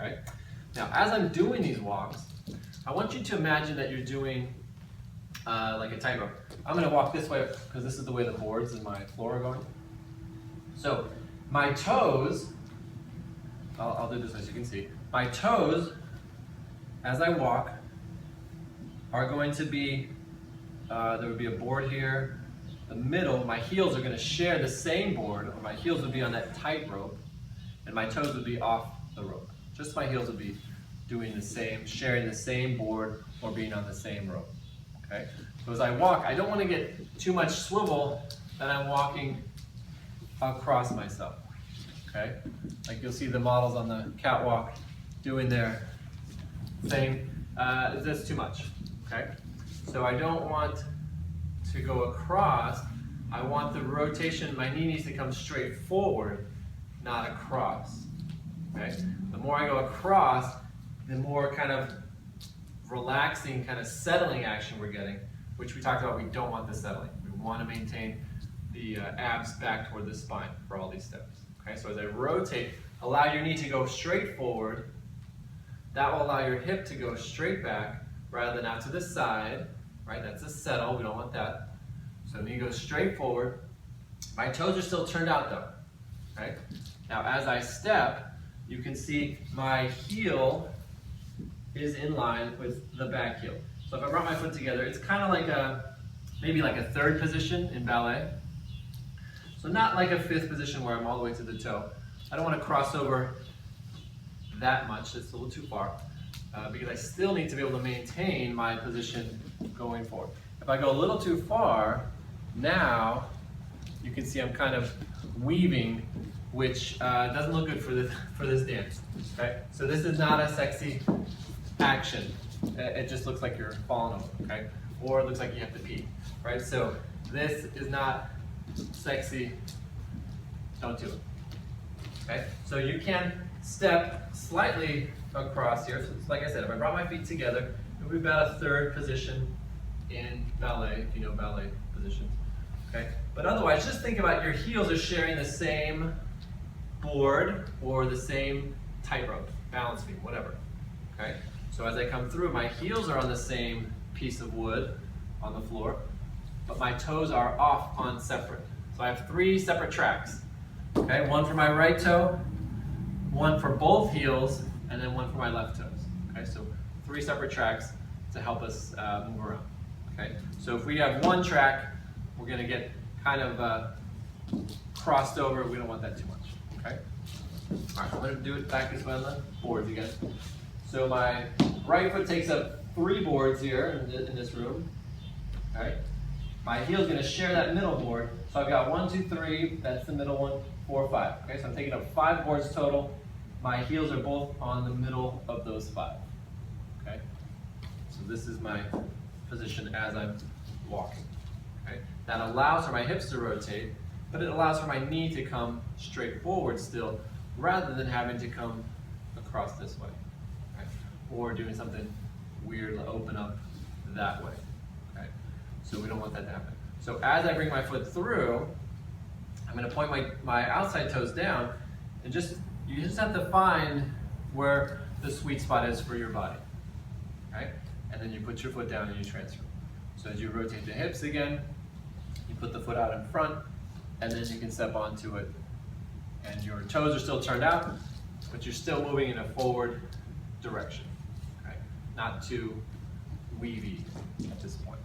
okay? Now, as I'm doing these walks, I want you to imagine that you're doing like a tightrope. I'm gonna walk this way because this is the way the boards and my floor are going. So my toes, I'll do this as you can see. My toes, as I walk, are going to be, there would be a board here. The middle, my heels are gonna share the same board, or my heels would be on that tightrope, and my toes would be off the rope. Just my heels would be doing the same, sharing the same board, or being on the same rope, okay? So as I walk, I don't wanna get too much swivel that I'm walking across myself, okay? Like you'll see the models on the catwalk doing their thing. That's too much, okay? So I don't want to go across. I want the rotation, my knee needs to come straight forward, not across, okay? The more I go across, the more kind of relaxing, kind of settling action we're getting, which we talked about. We don't want the settling. We want to maintain the abs back toward the spine for all these steps. Okay, so as I rotate, allow your knee to go straight forward. That will allow your hip to go straight back rather than out to the side, right? That's a settle, we don't want that. So knee goes straight forward. My toes are still turned out though, right? Now as I step, you can see my heel is in line with the back heel. So if I brought my foot together, it's kind of like maybe like a third position in ballet. So not like a fifth position where I'm all the way to the toe. I don't want to cross over that much, it's a little too far, because I still need to be able to maintain my position going forward. If I go a little too far, now you can see I'm kind of weaving, which doesn't look good for this dance. Okay? So this is not a sexy action. It just looks like you're falling over, okay? Or it looks like you have to pee, right? So this is not sexy. Don't do it. Okay? So you can step slightly across here. So like I said, if I brought my feet together, it would be about a third position in ballet, if you know ballet positions. Okay? But otherwise, just think about your heels are sharing the same board or the same tightrope, balance beam, whatever. Okay? So as I come through, my heels are on the same piece of wood on the floor, but my toes are off on separate. So I have 3 separate tracks. Okay? One for my right toe, one for both heels, and then one for my left toes. Okay? So 3 separate tracks to help us move around. Okay? So if we have one track, we're going to get kind of crossed over. We don't want that too much. Okay? All right, I'm going to do it back this way on the boards again. So my right foot takes up 3 boards here in this room. All right? My heel is going to share that middle board. So I've got 1, 2, 3. That's the middle one. 4, 5. Okay, so I'm taking up 5 boards total. My heels are both on the middle of those 5. Okay? So this is my position as I'm walking. Okay? That allows for my hips to rotate, but it allows for my knee to come straight forward still, rather than having to come across this way. Okay? Or doing something weird to open up that way. Okay? So we don't want that to happen. So as I bring my foot through, I'm going to point my outside toes down, and you just have to find where the sweet spot is for your body. Okay? And then you put your foot down and you transfer. So as you rotate the hips again, you put the foot out in front, and then you can step onto it. And your toes are still turned out, but you're still moving in a forward direction. Okay? Not too weavy at this point.